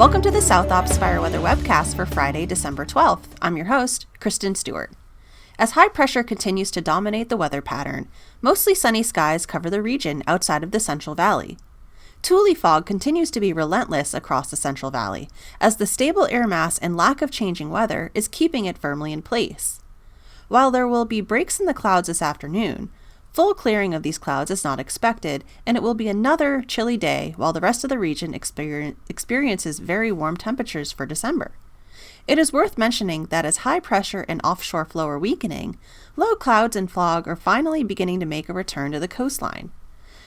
Welcome to the South Ops Fire Weather Webcast for Friday, December 12th. I'm your host, Kristen Stewart. As high pressure continues to dominate the weather pattern, mostly sunny skies cover the region outside of the Central Valley. Tule fog continues to be relentless across the Central Valley, as the stable air mass and lack of changing weather is keeping it firmly in place. While there will be breaks in the clouds this afternoon, full clearing of these clouds is not expected, and it will be another chilly day while the rest of the region experiences very warm temperatures for December. It is worth mentioning that as high pressure and offshore flow are weakening, low clouds and fog are finally beginning to make a return to the coastline.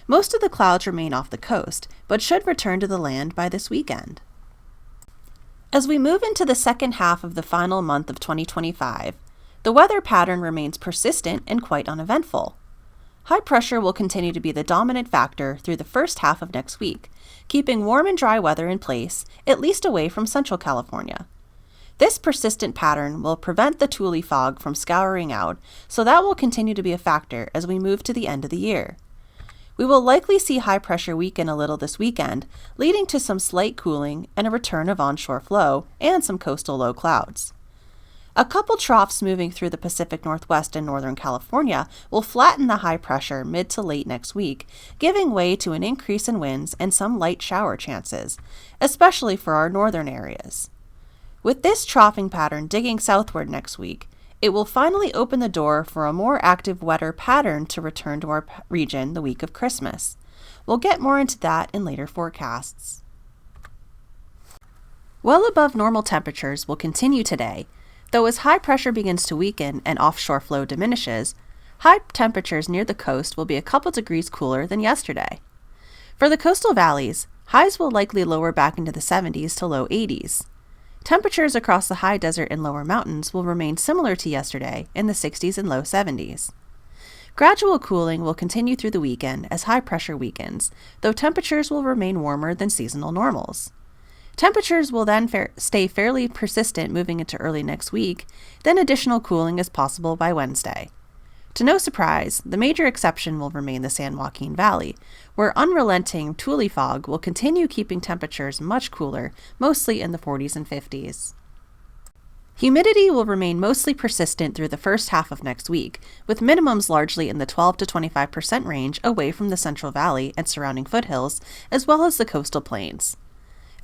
Most of the clouds remain off the coast, but should return to the land by this weekend. As we move into the second half of the final month of 2025, the weather pattern remains persistent and quite uneventful. High pressure will continue to be the dominant factor through the first half of next week, keeping warm and dry weather in place, at least away from Central California. This persistent pattern will prevent the Tule fog from scouring out, so that will continue to be a factor as we move to the end of the year. We will likely see high pressure weaken a little this weekend, leading to some slight cooling and a return of onshore flow and some coastal low clouds. A couple troughs moving through the Pacific Northwest and Northern California will flatten the high pressure mid to late next week, giving way to an increase in winds and some light shower chances, especially for our northern areas. With this troughing pattern digging southward next week, it will finally open the door for a more active wetter pattern to return to our region the week of Christmas. We'll get more into that in later forecasts. Well above normal temperatures will continue today, though as high pressure begins to weaken and offshore flow diminishes, high temperatures near the coast will be a couple degrees cooler than yesterday. For the coastal valleys, highs will likely lower back into the 70s to low 80s. Temperatures across the high desert and lower mountains will remain similar to yesterday in the 60s and low 70s. Gradual cooling will continue through the weekend as high pressure weakens, though temperatures will remain warmer than seasonal normals. Temperatures will then stay fairly persistent moving into early next week, then additional cooling is possible by Wednesday. To no surprise, the major exception will remain the San Joaquin Valley, where unrelenting Tule fog will continue keeping temperatures much cooler, mostly in the 40s and 50s. Humidity will remain mostly persistent through the first half of next week, with minimums largely in the 12 to 25% range away from the Central Valley and surrounding foothills, as well as the coastal plains.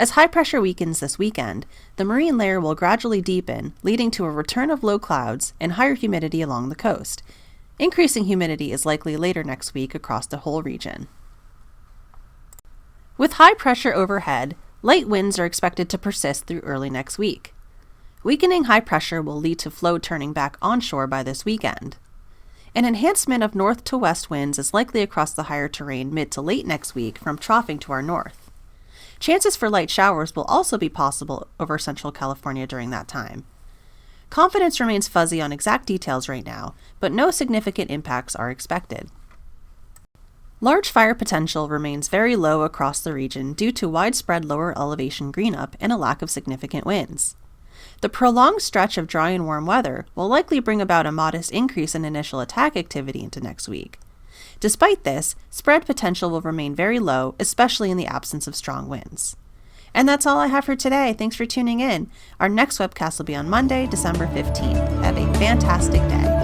As high pressure weakens this weekend, the marine layer will gradually deepen, leading to a return of low clouds and higher humidity along the coast. Increasing humidity is likely later next week across the whole region. With high pressure overhead, light winds are expected to persist through early next week. Weakening high pressure will lead to flow turning back onshore by this weekend. An enhancement of north to west winds is likely across the higher terrain mid to late next week from troughing to our north. Chances for light showers will also be possible over Central California during that time. Confidence remains fuzzy on exact details right now, but no significant impacts are expected. Large fire potential remains very low across the region due to widespread lower elevation greenup and a lack of significant winds. The prolonged stretch of dry and warm weather will likely bring about a modest increase in initial attack activity into next week. Despite this, spread potential will remain very low, especially in the absence of strong winds. And that's all I have for today. Thanks for tuning in. Our next webcast will be on Monday, December 15th. Have a fantastic day.